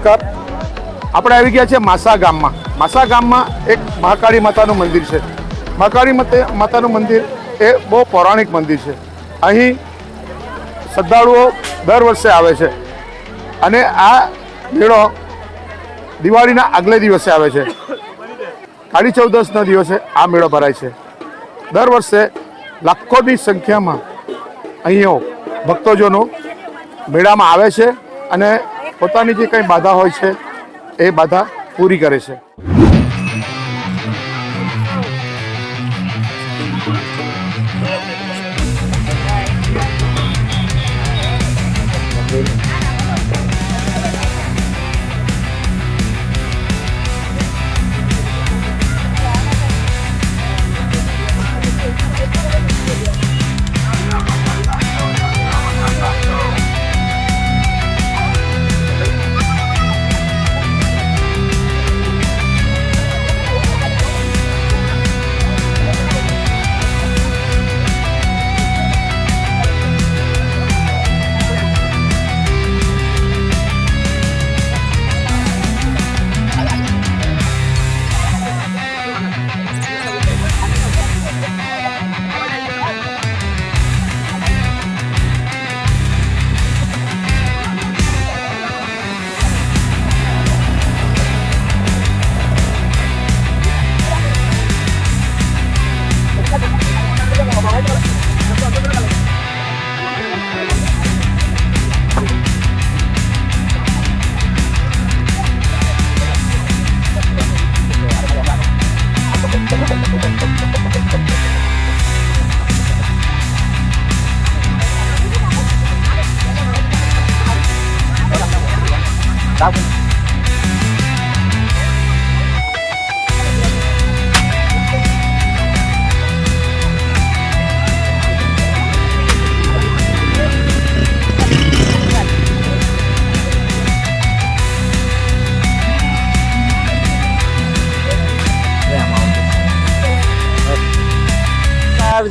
નમસ્કાર. આપણે આવી ગયા છે માસા ગામમાં. માસા ગામમાં એક મહાકાળી માતાનું મંદિર છે. મહાકાળી માતાનું મંદિર એ બહુ પૌરાણિક મંદિર છે. અહીં શ્રદ્ધાળુઓ દર વર્ષે આવે છે અને આ મેળો દિવાળીના આગલે દિવસે આવે છે. કાળી ચૌદસના દિવસે આ મેળો ભરાય છે. દર વર્ષે લાખોની સંખ્યામાં અહીંઓ ભક્તજનો મેળામાં આવે છે અને પોતાની જે કંઈ બાધા હોય છે એ બાધા પૂરી કરે છે.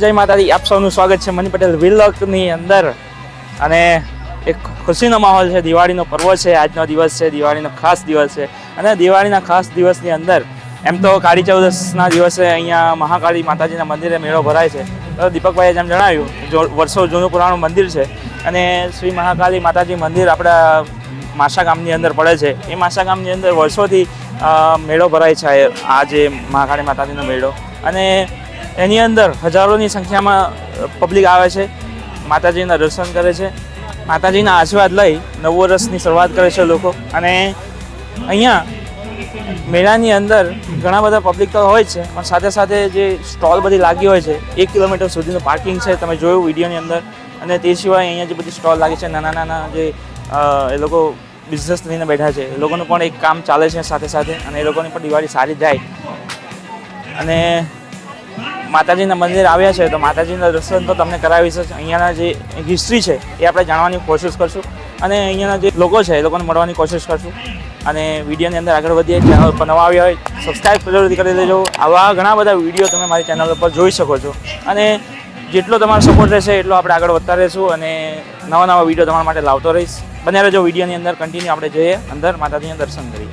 જય માતાજી, આપ સૌનું સ્વાગત છે મની પટેલ વ્લોગની અંદર. અને એક ખુશીનો માહોલ છે. દિવાળીનો પર્વ છે, આજનો દિવસ છે, દિવાળીનો ખાસ દિવસ છે. અને દિવાળીના ખાસ દિવસની અંદર એમ તો કાળી ચૌદસના દિવસે અહીંયા મહાકાળી માતાજીના મંદિરે મેળો ભરાય છે. તો દીપકભાઈએ જેમ જણાવ્યું, વર્ષો જૂનું પુરાણું મંદિર છે અને શ્રી મહાકાળી માતાજી મંદિર આપણા માસા ગામની અંદર પડે છે. એ માસા ગામની અંદર વર્ષોથી મેળો ભરાય છે, આ જે મહાકાળી માતાજીનો મેળો. અને એની અંદર હજારોની સંખ્યામાં પબ્લિક આવે છે, માતાજીના દર્શન કરે છે, માતાજીના આશીર્વાદ લઈ નવ વર્ષની શરૂઆત કરે છે લોકો. અને અહીંયા મેળાની અંદર ઘણા બધા પબ્લિક તો હોય છે, પણ સાથે સાથે જે સ્ટોલ બધી લાગી હોય છે, 1 કિલોમીટર સુધીનું પાર્કિંગ છે, તમે જોયું વિડીયોની અંદર. અને તે સિવાય અહીંયા જે બધી સ્ટોલ લાગી છે, નાના નાના જે એ લોકો બિઝનેસ લઈને બેઠા છે, એ લોકોનું પણ એક કામ ચાલે છે સાથે સાથે. અને એ લોકોની પણ દિવાળી સારી જાય. અને માતાજીના મંદિર આવ્યા છે તો માતાજીના દર્શન તો તમને કરાવીશ જ. અહીંયાના જે હિસ્ટ્રી છે એ આપણે જાણવાની કોશિશ કરશું અને અહીંયાના જે લોકો છે એ લોકોને મળવાની કોશિશ કરશું. અને વિડીયોની અંદર આગળ વધીએ. ચેનલ પર નવા આવ્યા હોય સબસ્ક્રાઈબ જરૂરથી કરી દેજો. આવા ઘણા બધા વિડીયો તમે મારી ચેનલ ઉપર જોઈ શકો છો. અને જેટલો તમારો સપોર્ટ રહેશે એટલો આપણે આગળ વધતા રહીશું અને નવા નવા વિડીયો તમારા માટે લાવતો રહીશ. બને રહેજો વિડીયોની અંદર. કન્ટિન્યુ આપણે જઈએ અંદર, માતાજીના દર્શન કરીએ.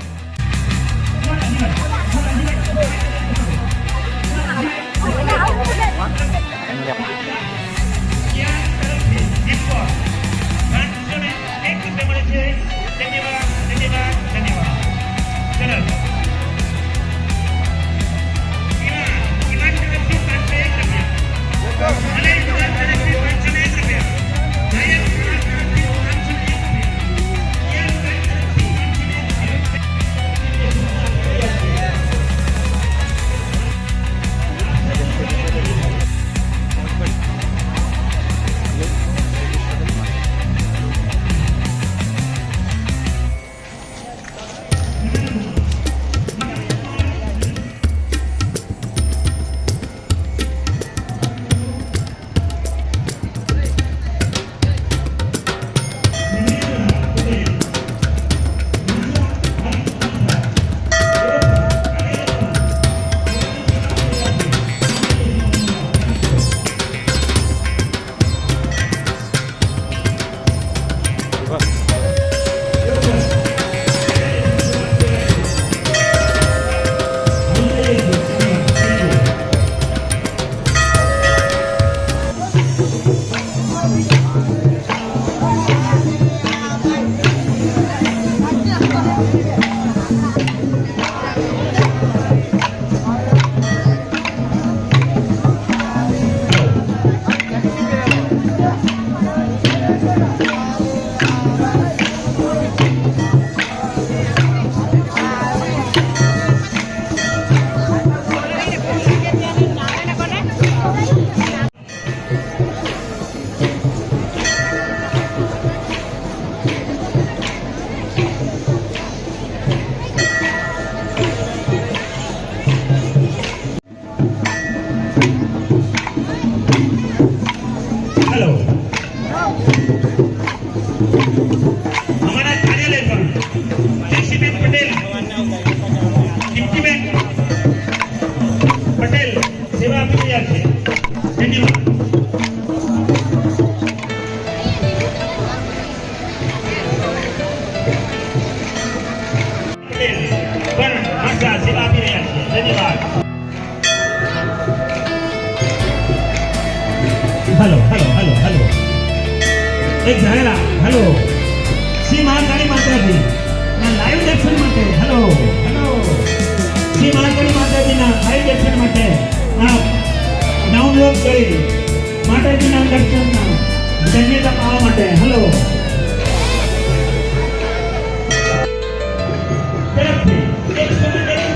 પણ આશા સેવા આપી રહ્યા છે. ધન્યવાદ. હેલો હેલો હેલો હેલો એક જાહેરાત. હેલો શ્રી મહાકાળી માતાજી ના લાઈવ દર્શન માટે હેલો હેલો શ્રી મહાકાળી માતાજીના લાઈવ દર્શન માટે આપ ડાઉનલોડ કરી માતાજીના દર્શનના ધન્યતા પામવા માટે હેલો તરફથી 101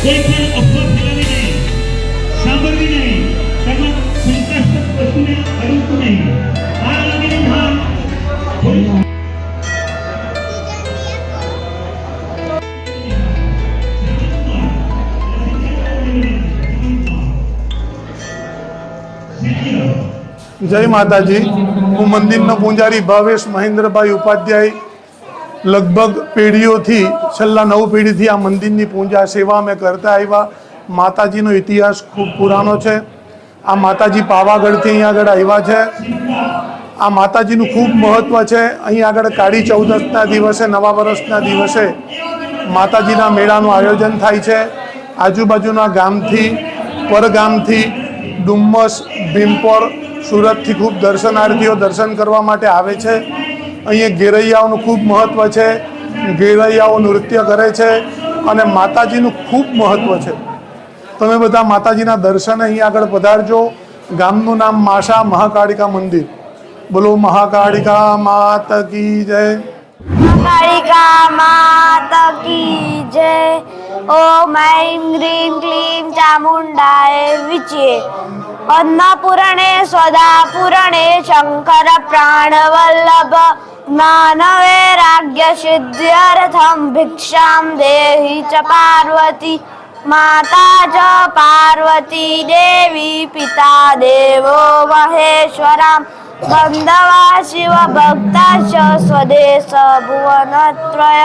કોઈ પણ અફવા ફેલાવી નહીં, સાંભળવી નહીં, તેમજ શંકાસ્પદ વસ્તુને અડવું નહીં. આ અંગેનું ભાન જય માતાજી. હું મંદિરનો પૂજારી ભાવેશ મહેન્દ્રભાઈ ઉપાધ્યાય. લગભગ પેઢીઓથી છેલ્લા 9 પેઢીથી આ મંદિરની પૂજા સેવા અમે કરતા આવ્યા. માતાજીનો ઇતિહાસ ખૂબ પુરાણો છે. આ માતાજી પાવાગઢથી અહીંયા આગળ આવ્યા છે. આ માતાજીનું ખૂબ મહત્ત્વ છે. અહીં આગળ કાળી ચૌદસના દિવસે, નવા વર્ષના દિવસે માતાજીના મેળાનું આયોજન થાય છે. આજુબાજુના ગામથી, પરગામથી, ડુમ્મસ, ભીમપોર, સુરતથી ખૂબ દર્શનાર્થીઓ દર્શન કરવા માટે આવે છે. અહીંયા ગેરૈયાઓનું ખૂબ મહત્ત્વ છે. ગેરૈયાઓ નૃત્ય કરે છે અને માતાજીનું ખૂબ મહત્ત્વ છે. તમે બધા માતાજીના દર્શને અહીં આગળ પધારજો. ગામનું નામ માસા મહાકાળિકા મંદિર. બોલો મહાકાળિકા માત કી જય. कालिका माता की जय। ओम ऐं ह्रीं क्लीं चामुण्डाय विचे। अन्नपूर्णे स्वदापूर्णे शङ्कर प्राणवल्लभ ज्ञानवैराग्य सिद्ध्यर्थं भिक्षां देहि च पार्वती माता च पार्वती देवी पिता देवो महेश्वरा बन्धवा शिव भक्ताश्च स्वदेश भुवनत्रय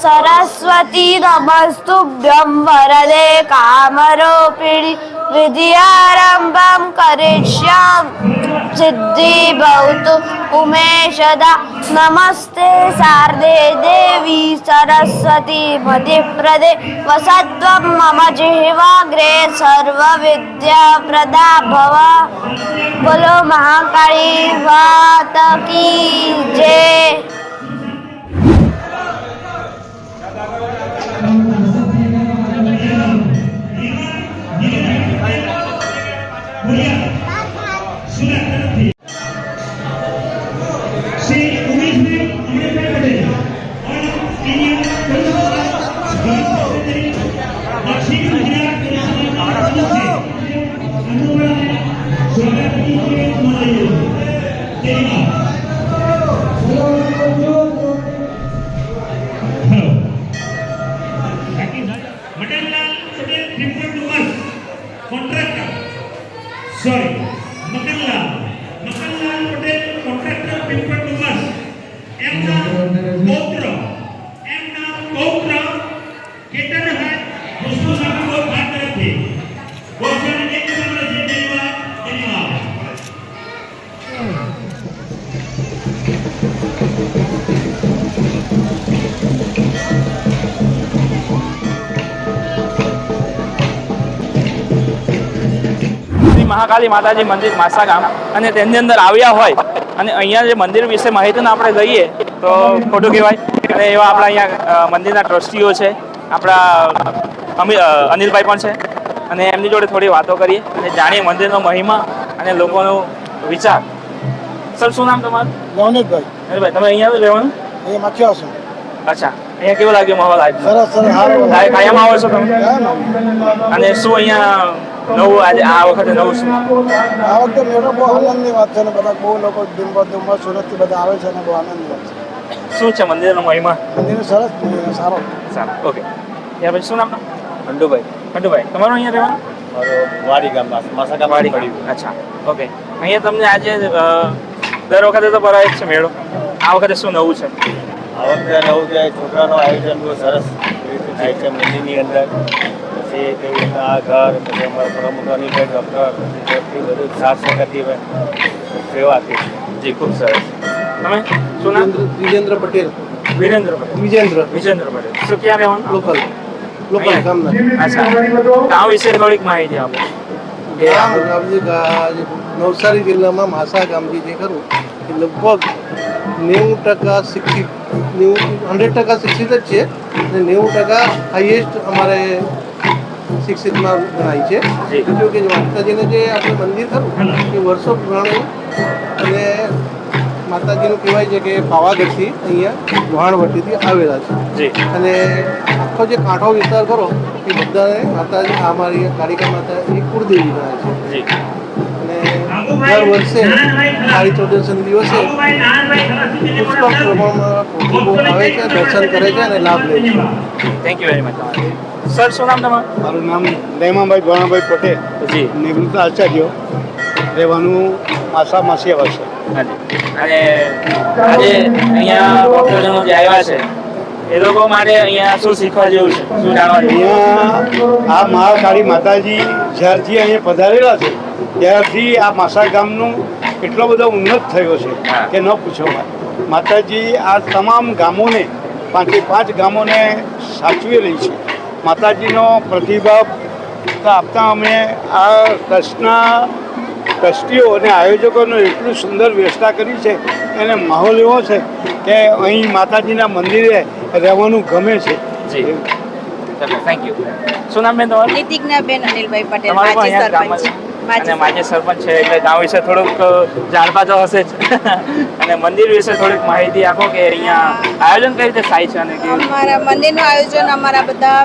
सरस्वती नमस्तुभ्यं वरदे कामरूपिणि विद्यारम्भं करिष्यामि सिद्धि भवतु उमेशदा नमस्ते शारदे देवी सरस्वती मध्यप्रदे वसत्वं मम जिह्वाग्रे सर्वविद्याप्रदा भव। बोलो महाकाली मात की जय। Sorry, મહાકાળી માતાજી મંદિર માસા ગામ અને તેની અંદર આવ્યા હોય અને અહીંયા જે મંદિર વિશે માહિતીને આપણે લઈએ તો ખોટું કહેવાય. અને એવા આપણા અહીંયા મંદિરના ટ્રસ્ટીઓ છે, આપણા અનિલભાઈ પણ છે અને એમની જોડે થોડી વાતો કરીએ અને જાણીએ મંદિરનો મહિમા અને લોકોનો વિચાર. સર, શું નામ તમારું? નવનીતભાઈ, અનિલભાઈ, તમે અહીંયા જ રહેવાનું? એ માખ્યો છું. અચ્છા, અહીંયા કેવો લાગ્યો માહોલ આજ? સરસ સરસ, સારો. કાયમ આવો છો તમે? અને શું અહીંયા નવું આજે આ વખતે નવું શું? આ વખતે મેળો બહુ આનંદની વાત છે ને બધા બહુ લોકો દિનભર સુરતથી બધા આવે છે અને બહુ આનંદની વાત છે. શું છે મંદિરનો મહિમા? મંદિર સરસ, સારો. સારું, ઓકે. ત્યાર પછી શું નામ? ખંડુભાઈ, ખંડુભાઈ, તમારું અહીંયા રહેવાનું? મારો વાડી ગામ માસા ગામ વાડી. પડ્યું. અચ્છા, ઓકે. અહીંયા તમને આજે દર વખતે તો ભરાય જ છે મેળો, આ વખતે શું નવું છે? આ વખતે નવું કે છોકરાનું આયોજન બહુ સરસ રીતે થાય છે મંદિરની અંદર. પછી કેવી રીતના આ ઘર, પછી અમારા પ્રમુખ અનિલભાઈ ડૉક્ટર, પછી બધું સાથ સહકારથી સેવા આપી છે. જી, ખૂબ સરસ. તમે શું નામ? વિજેન્દ્ર પટેલ. વિરેન્દ્ર પટેલ. વિજેન્દ્ર વિજેન્દ્ર પટેલ. શું ક્યાં રહેવાનું? લોકલ લોકલ અહીંયા? ગામના. અચ્છા, ગામ વિશે થોડીક માહિતી આપો. કે ગામજી નવસારી જિલ્લામાં માસા ગામજી જે ખરું એ લગભગ 90% શિક્ષિત, 100% શિક્ષિત જ છે અને 90% હાઈએસ્ટ અમારે શિક્ષિતમાં ગણાય છે. જી. બીજું કે માતાજીને જે આપણે મંદિર ખરું એ વર્ષો પુરાણું અને માતાજીનું કહેવાય છે કે પાવાગઢથી અહીંયા વહાણવટીથી આવેલા છે. જી. અને આખો જે કાંઠો વિસ્તાર કરો એ બધાને માતાજી અમારી કાળિકા માતા એ કુળદેવી ગણાય છે. જી. અને દર વર્ષે કાળી ચૌદશના દિવસે પુષ્કળ પ્રમાણમાં લોકો આવે છે, દર્શન કરે છે અને લાભ લે છે. Thank you very much. Sir, શું નામ તમારું? મારું નામ દૈમાભાઈ ગોણાભાઈ પટેલ, જી. નિવૃત્ત આચાર્ય, રહેવાનું માસા માસિયા વર્ષે. હાજી. અને આજે અહીંયા ભક્તજનો જે આવ્યા છે એ લોકો માટે અહીંયા શું શીખવા જેવું છે, શું જાણવા જેવું? અહીંયા આ મહાકાળી માતાજી જ્યારથી અહીંયા પધારેલા છે ત્યારથી આ માસા ગામનું એટલો બધો ઉન્નત થયો છે કે ન પૂછો વાત. માતાજી આ તમામ ગામોને 5 ગામોને સાચવી રહી છે. માતાજીનો પ્રતિભાવ આપતા અમે આ ટ્રસ્ટના ટ્રસ્ટીઓ અને આયોજકોનો એટલું સુંદર વ્યવસ્થા કરી છે એને માહોલ એવો છે કે અહીં માતાજીના મંદિરે રહેવાનું ગમે છે. જી, ચાલો, થેન્ક યુ. શું નામ બેન તમારું? નીતિજ્ઞાબેન અનિલભાઈ પટેલ, તમારું પણ માજી અહીંયા ગામમાં સરપંચ. છે અને માજી સરપંચ છે એટલે ગામ વિશે થોડુંક જાણતા તો હશે જ અને મંદિર વિશે થોડીક માહિતી આપો કે અહીંયા આયોજન કઈ રીતે થાય છે અને કેવી? અમારા મંદિરનું આયોજન અમારા બધા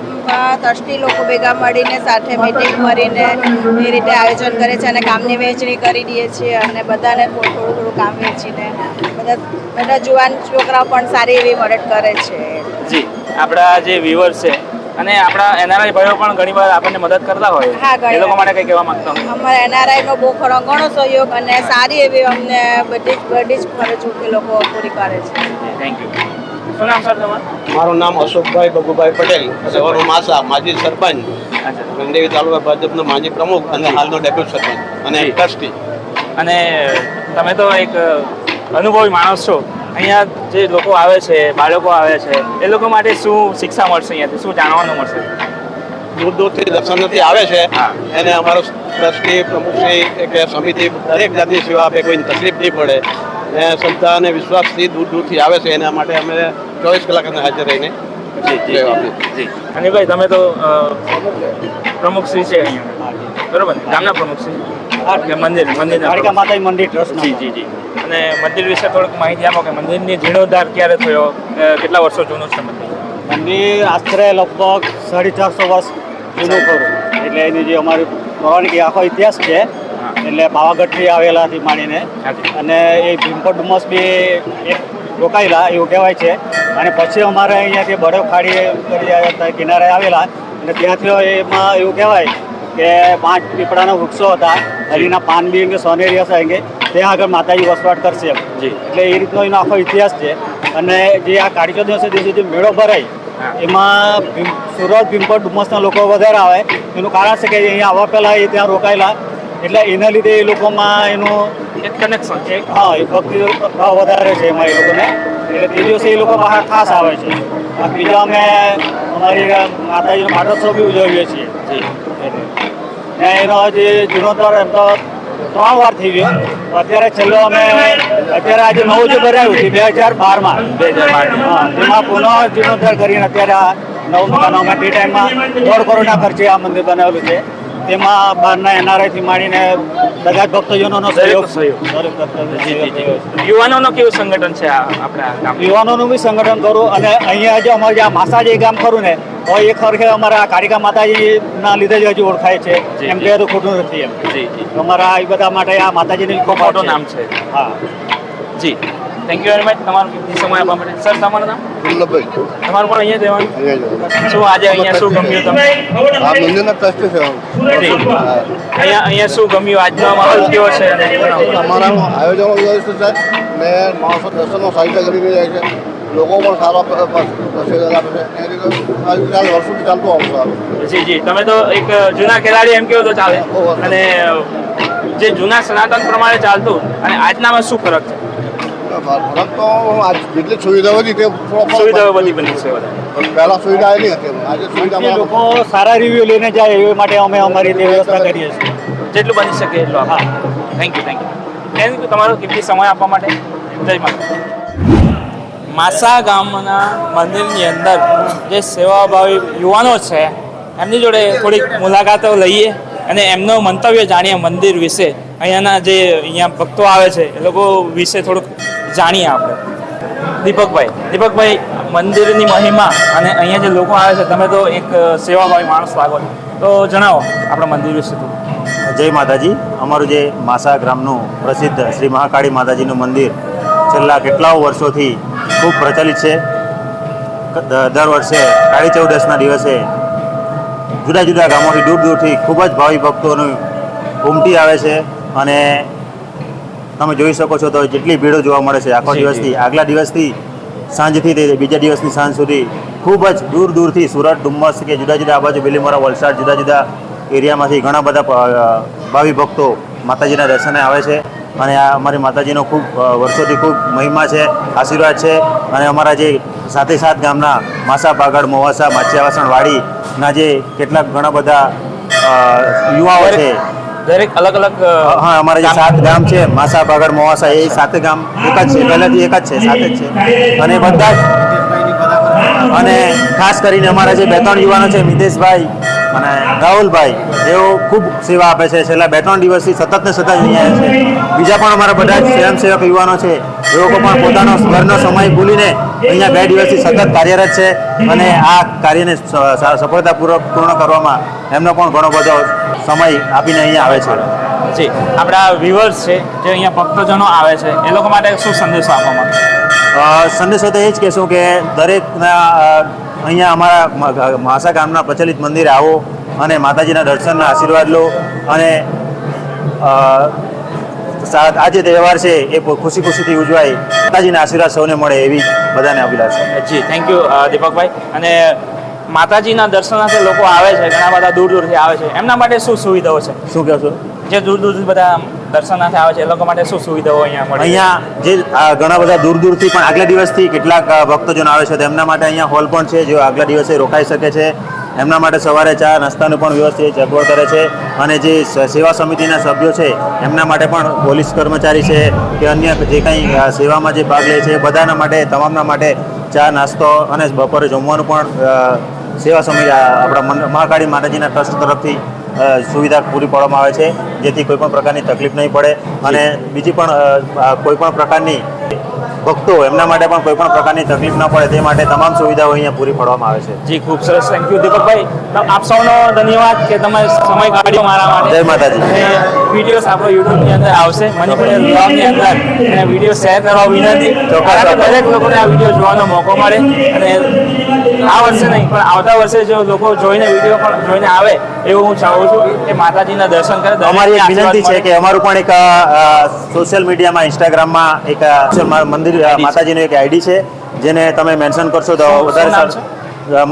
ટ્રસ્ટી લોકો ભેગા મળીને સાથે મીટિંગ કરીને એ રીતે આયોજન કરે છે અને કામની વહેંચણી કરી દઈએ છીએ અને બધાને થોડું થોડું કામ વહેંચીને બધા જુવાન છોકરાઓ પણ સારી એવી મદદ કરે છે. જી, આપણા જે વ્યુઅર્સ છે અને આપણા એનઆરઆઈ ભાઈઓ પણ ઘણી વાર આપણને મદદ કરતા હોય, હા, ઘણી એ લોકો વાર. માટે કઈ કહેવા માંગતા હોય? અમારા એનઆરઆઈનો બહુ ઘણો સહયોગ અને સારી એવી અમને બધી જ ફરજો એ લોકો પૂરી કરે છે. Thank you. શું નામ સર તમારું? મારું નામ અશોકભાઈ બગુભાઈ પટેલ, રહેવાનું માસા, માજી સરપંચ, અચ્છા. ગંદેવી તાલુકા ભાજપનો માજી પ્રમુખ અને હાલનો ડેપ્યુટી સરપંચ અને જી. ટ્રસ્ટી. અને તમે તો એક અનુભવી માણસ છો, અહીંયા જે લોકો આવે છે, બાળકો આવે છે, એ લોકો માટે શું શિક્ષા મળશે, અહીંયાથી શું જાણવાનું મળશે? દૂર દૂરથી દર્શનથી આવે છે હા. એને અમારો ટ્રસ્ટી પ્રમુખશ્રી કે સમિતિ દરેક જાતની સેવા આપે, કોઈને તકલીફ નહીં પડે. એ શ્રદ્ધા અને વિશ્વાસથી દૂર દૂરથી આવે છે એના માટે અમે 24 કલાક અંદર હાજર રહીને સેવા આપીએ. જી. અને ભાઈ તમે તો પ્રમુખ શ્રી છે અહીંયા, બરોબર ને? ગામના પ્રમુખ શ્રી કે મંદિરના માતાજી મંદિર ટ્રસ્ટ. જી જી જી. અને મંદિર વિશે થોડુંક માહિતી આપો કે મંદિરની જીર્ણોદ્ધાર ક્યારે થયો, કેટલા વર્ષો જૂનું છે મંદિર? મંદિર આશરે લગભગ 450 વર્ષ જૂનું ખરું. એટલે એની જે અમારી પૌરાણિક આખો ઇતિહાસ છે, એટલે પાવાગઢથી આવેલાથી માંડીને અને એ ભીમપર ડુમસ બી એક રોકાયેલા એવું કહેવાય છે. અને પછી અમારે અહીંયાથી બરફ ખાડી કિનારે આવેલા અને ત્યાંથી એમાં એવું કહેવાય કે 5 પીપળાના વૃક્ષો હતા, હરીના પાન બી અંગે સોનેરી હશે અંગે ત્યાં આગળ માતાજી વસવાટ કરશે. એટલે એ રીતનો એનો આખો ઇતિહાસ છે. અને જે આ કાળી ચૌદશ દિવસે જે મેળો ભરાય એમાં સુરત ભીમપર ડુમસના લોકો વધારે આવે. એનું કારણ છે કે અહીંયા આવવા પહેલાં એ ત્યાં રોકાયેલા, એટલે એના લીધે એ લોકોમાં એનું એક કનેક્શન છે. હા, એ ભક્તિ ભાવ વધારે છે એમાં એ લોકોને. એટલે તે દિવસે એ લોકો બહાર ખાસ આવે છે. બીજા અમે અમારી માતાજીનો પાટોત્સવ બી ઉજવીએ છીએ. ને એનો જે જીર્ણોદ્ધાર એમ તો 3 વાર થઈ ગયો. અત્યારે છેલ્લો અમે અત્યારે આજે નવું જે બનાવ્યું છે 2012માં તેમાં પુનઃ જીર્ણોદ્ધાર કરીને અત્યારે આ નવું મકાન અમે તે ટાઈમમાં 1.5 કરોડના ખર્ચે આ મંદિર બનાવેલું છે. તેમાં બહારના NRI થી માંડીને બધા જ ભક્તજનોનો સહયોગ યુવાનોનો કેવું સંગઠન છે આપણા ગામ? યુવાનોનું બી સંગઠન કરું અને અહીંયા જો અમારું જે આ માસાજી ગામ ખરું ને તો એ ખરેખર અમારા કારિકા માતાજીના લીધે જ હજુ ઓળખાય છે. એમ કહે તો ખોટું નથી. એમ અમારા એ બધા માટે આ માતાજીનું ખૂબ મોટું નામ છે. હા જી, થેન્ક યુ વેરી મચ તમારો કિંમતી સમય આપવા માટે. સર, તમારું નામ? વલ્લભભાઈ તમારું પણ અહીંયા રહેવાનું? શું આજે અહીંયા શું ગમ્યું તમને? આ મંદિરના ટ્રસ્ટી છે. અહીંયા શું ગમ્યું? આજનો માહોલ કેવો છે? અમારા આયોજનો વ્યવસ્થિત છે ને માણસો દર્શનનો સાહિત્ય કરી જાય છે. લોકો પણ સારો પ્રસિદ્ધ આપે છે. એ રીતે વર્ષોથી ચાલતું આવશે સારું. જી જી, તમે તો એક જૂના ખેલાડી એમ કહો તો ચાલે. અને જે જૂના સનાતન પ્રમાણે ચાલતું અને આજનામાં શું ફરક છે? ફરક તો આજ જેટલી સુવિધા વધી તે સુવિધાઓ બધી બની છે. પહેલા સુવિધા એની હતી. આજે સુવિધા લોકો સારા રિવ્યુ લઈને જાય એ માટે અમે અમારી રીતે વ્યવસ્થા કરીએ છીએ. જેટલું બની શકે એટલું. હા, થેન્ક યુ થેન્ક યુ તમારો કિંમતી સમય આપવા માટે. જય માતા. માસા ગામના મંદિરની અંદર જે સેવાભાવી યુવાનો છે એમની જોડે થોડીક મુલાકાતો લઈએ અને એમનો મંતવ્ય જાણીએ મંદિર વિશે. અહીંયા ભક્તો આવે છે એ લોકો વિશે થોડુંક જાણીએ આપણે. દીપકભાઈ, મંદિરની મહિમા અને અહીંયા જે લોકો આવે છે, તમે તો એક સેવાભાવી માણસ લાગો છો, તો જણાવો આપણા મંદિર વિશે. જય માતાજી. અમારું જે માસા ગ્રામનું પ્રસિદ્ધ શ્રી મહાકાળી માતાજીનું મંદિર છેલ્લા કેટલાઓ વર્ષોથી ખૂબ પ્રચલિત છે. દર વર્ષે કાળી ચૌદસના દિવસે જુદા જુદા ગામોથી દૂર દૂરથી ખૂબ જ ભાવિ ભક્તોનું ઉમટી આવે છે અને તમે જોઈ શકો છો તો જેટલી ભીડો જોવા મળે છે આખો દિવસથી, આગલા દિવસથી સાંજથી તે બીજા દિવસની સાંજ સુધી ખૂબ જ દૂર દૂરથી સુરત, ડુમ્મસ કે જુદા જુદા આ બાજુ બિલીમોરા, વલસાડ જુદા જુદા એરિયામાંથી ઘણા બધા ભાવિ ભક્તો માતાજીના દર્શને આવે છે. અને આ અમારી માતાજીનો ખૂબ વર્ષોથી ખૂબ મહિમા છે, આશીર્વાદ છે. અને અમારા જે સાથે સાત ગામના માસા, પાગડ, મોવાસા, માછિયાવાસણ, વાડીના જે કેટલાક ઘણા બધા યુવાઓ છે, દરેક અલગ અલગ હા અમારા જે 7 ગામ છે માસા, પાગડ, મોવાસા, એ 7 ગામ એક જ છે, પહેલાથી એક જ છે, 7 જ છે. અને બધા જ અને ખાસ કરીને અમારા જે 2-3 યુવાનો છે, મિતેશભાઈ અને રાહુલભાઈ, તેઓ ખૂબ સેવા આપે છે. છેલ્લા 2-3 દિવસથી સતત ને સતત અહીંયા છે. બીજા પણ અમારા બધા જ સ્વયંસેવક યુવાનો છે, એ લોકો પણ પોતાનો ઘરનો સમય ભૂલીને અહીંયા 2 દિવસથી સતત કાર્યરત છે અને આ કાર્યને સફળતાપૂર્વક પૂર્ણ કરવામાં એમનો પણ ઘણો બધો સમય આપીને અહીંયા આવે છે. જી, આપણા વ્યુઅર્સ છે જે અહીંયા ભક્તજનો આવે છે એ લોકો માટે શું સંદેશો આપવામાં? સંદેશો તો એ જ કહેશું કે દરેકના અહીંયા અમારા માસા ગામના પ્રચલિત મંદિરે આવો અને માતાજીના દર્શનના આશીર્વાદ લો અને આજે તહેવાર છે એ ખુશી ખુશીથી ઉજવાય, માતાજીના આશીર્વાદ સૌને મળે એવી બધાને અભિલાષા. જી, થેન્ક યુ દીપકભાઈ. અને માતાજીના દર્શનાર્થે લોકો આવે છે, ઘણા બધા દૂર દૂરથી આવે છે, એમના માટે શું સુવિધાઓ છે? શું કહો છો? જે દૂર દૂરથી બધા દર્શનાર્થે આવે છે એ લોકો માટે શું સુવિધાઓ અહીંયા મળે? અહીંયા જે ઘણા બધા દૂર દૂરથી પણ આગલા દિવસથી કેટલાક ભક્તજનો આવે છે તો એમના માટે અહીંયા હોલ પણ છે, જેઓ આગલા દિવસે રોકાઈ શકે છે. એમના માટે સવારે ચા નાસ્તાનું પણ વ્યવસ્થિત સગવડ કરે છે. અને જે સેવા સમિતિના સભ્યો છે એમના માટે પણ પોલીસ કર્મચારી છે કે અન્ય જે કંઈ સેવામાં જે ભાગ લે છે બધાના માટે, તમામના માટે ચા નાસ્તો અને બપોરે જમવાનું પણ સેવા સમિતિ આપણા મહાકાળી માતાજીના ટ્રસ્ટ તરફથી સુવિધા પૂરી પાડવામાં આવે છે, જેથી કોઈ પણ પ્રકારની તકલીફ નહીં પડે. અને બીજી પણ કોઈ પણ પ્રકારની ભક્તો એમના માટે પણ કોઈ પણ પ્રકારની તકલીફ ન પડે તે માટે તમામ સુવિધાઓ અહીંયા પૂરી પાડવામાં આવે છે. જી, ખૂબ સરસ. થેન્ક યુ દીપકભાઈ. આપ સૌનો ધન્યવાદ કે તમે સમય કાઢ્યો મારા માટે. જય માતાજી. વિડીયોસ આપણો યુટ્યુબની અંદર આવશે, મની પટેલ બ્લોગની અંદર, અને વિડીયો શેર કરવા વિનંતી. દરેક લોકોને આ વિડીયો જોવાનો મોકો મળે અને આ વર્ષે નહીં પણ આવતા વર્ષે જો લોકો જોઈને વિડીયો પણ જોઈને આવે એવું હું ચાહું છું કે માતાજીના દર્શન કરે. અમારી એક વિનંતી છે કે અમારું પણ એક સોશિયલ મીડિયામાં, ઇન્સ્ટાગ્રામમાં એક મંદિર માતાજીનું એક આઈડી છે, જેને તમે મેન્શન કરશો તો વધારે સારું.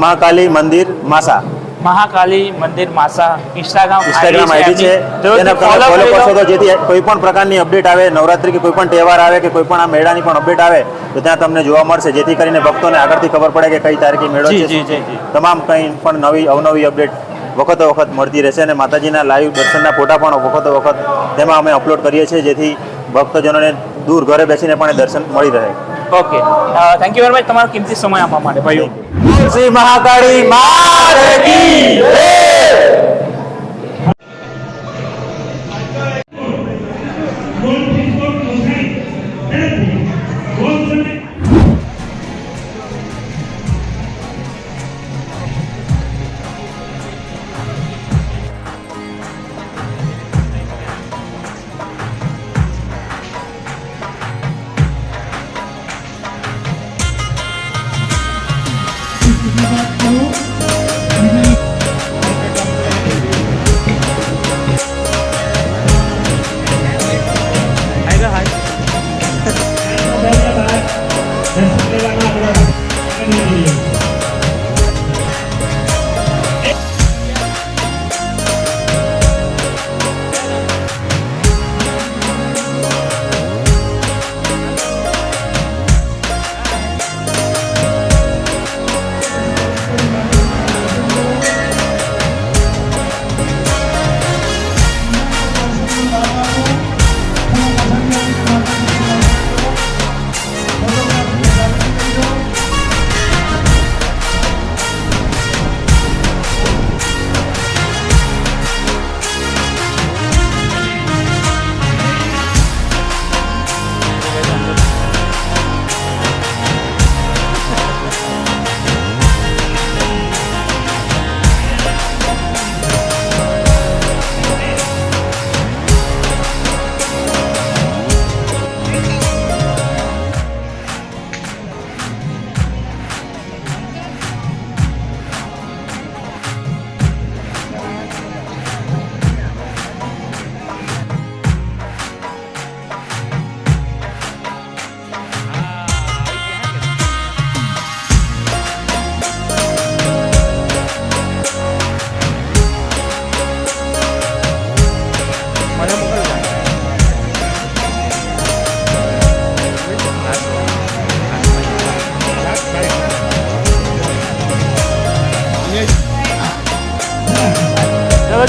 મહાકાલી મંદિર માસા, મહાકાલી મંદિર માસા ઇન્સ્ટાગ્રામ આઈડી છે, તેને તમે ફોલો કરશો તો જેથી કોઈ પણ પ્રકારની અપડેટ આવે, નવરાત્રી કે કોઈ પણ તહેવાર આવે કે કોઈ પણ આ મેળાની પણ અપડેટ આવે તો ત્યાં તમને જોવા મળશે, જેથી કરીને ભક્તોને આગળથી ખબર પડે કે કઈ તારીખે મેળો છે, તમામ કંઈ પણ નવી અવનવી અપડેટ વખતો વખત મળતી રહેશે અને માતાજીના લાઈવ દર્શનના ફોટા પણ વખતો વખત તેમાં અમે અપલોડ કરીએ છીએ, જેથી ભક્તજનોને દૂર ઘરે બેસીને પણ એ દર્શન મળી રહે. Okay, thank you very much તમારો કિંમતી સમય આપવા માટે ભાઈઓ. શ્રી મહાકાળી માત કી જય.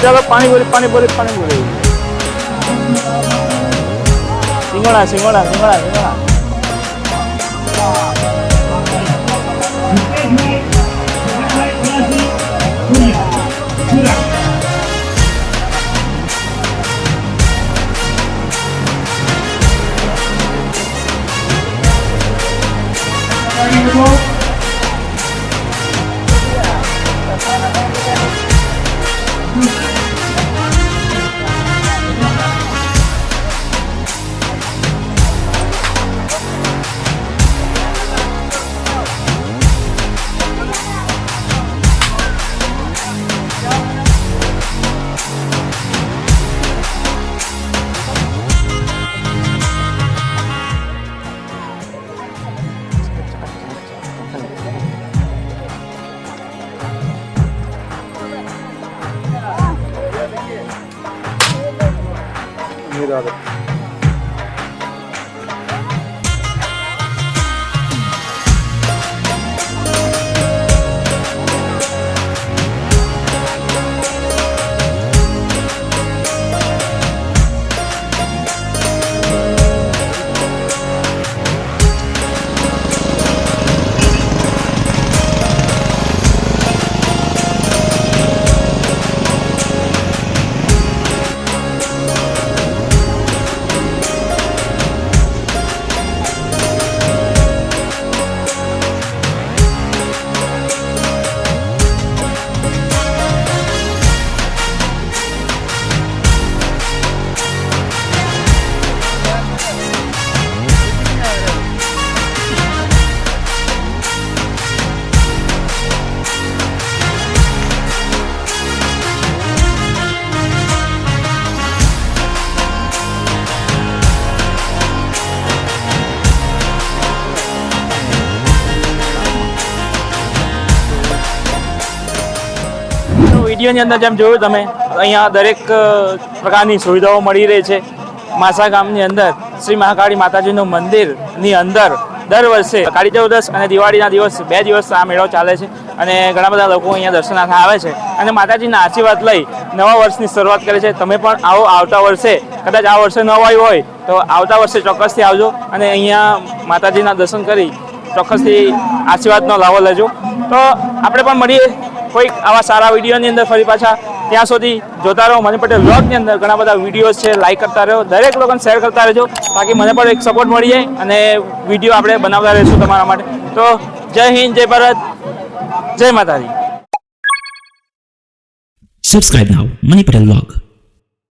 ચાલો પાણીપુરી સિંગોડા. વિડીયોની અંદર જેમ જોયું તમે, અહીંયા દરેક પ્રકારની સુવિધાઓ મળી રહી છે. માસા ગામની અંદર શ્રી મહાકાળી માતાજીનું મંદિરની અંદર દર વર્ષે કાળી ચૌદસ અને દિવાળીના દિવસ 2 દિવસ આ મેળો ચાલે છે અને ઘણા બધા લોકો અહીંયા દર્શનાર્થે આવે છે અને માતાજીના આશીર્વાદ લઈ નવા વર્ષની શરૂઆત કરે છે. તમે પણ આવો આવતા વર્ષે, કદાચ આ વર્ષે ન આવ્યું હોય તો આવતા વર્ષે ચોક્કસથી આવજો અને અહીંયા માતાજીના દર્શન કરી ચોક્કસથી આશીર્વાદનો લાવો લેજો. તો આપણે પણ મળીએ કોઈક આવા સારા વિડીયોની અંદર ફરી પાછા. ત્યાં સુધી જોતા રહો મની પટેલ વ્લોગની અંદર ઘણા બધા વિડીયોઝ છે, લાઈક કરતા રહો, દરેક લોકોને શેર કરતા રહેજો તાકી મને પણ એક સપોર્ટ મળી જાય અને વિડીયો આપણે બનાવતા રહીશું તમારા માટે. તો જય હિન્દ, જય ભારત, જય માતાજી. Subscribe now, Money Patel Vlog.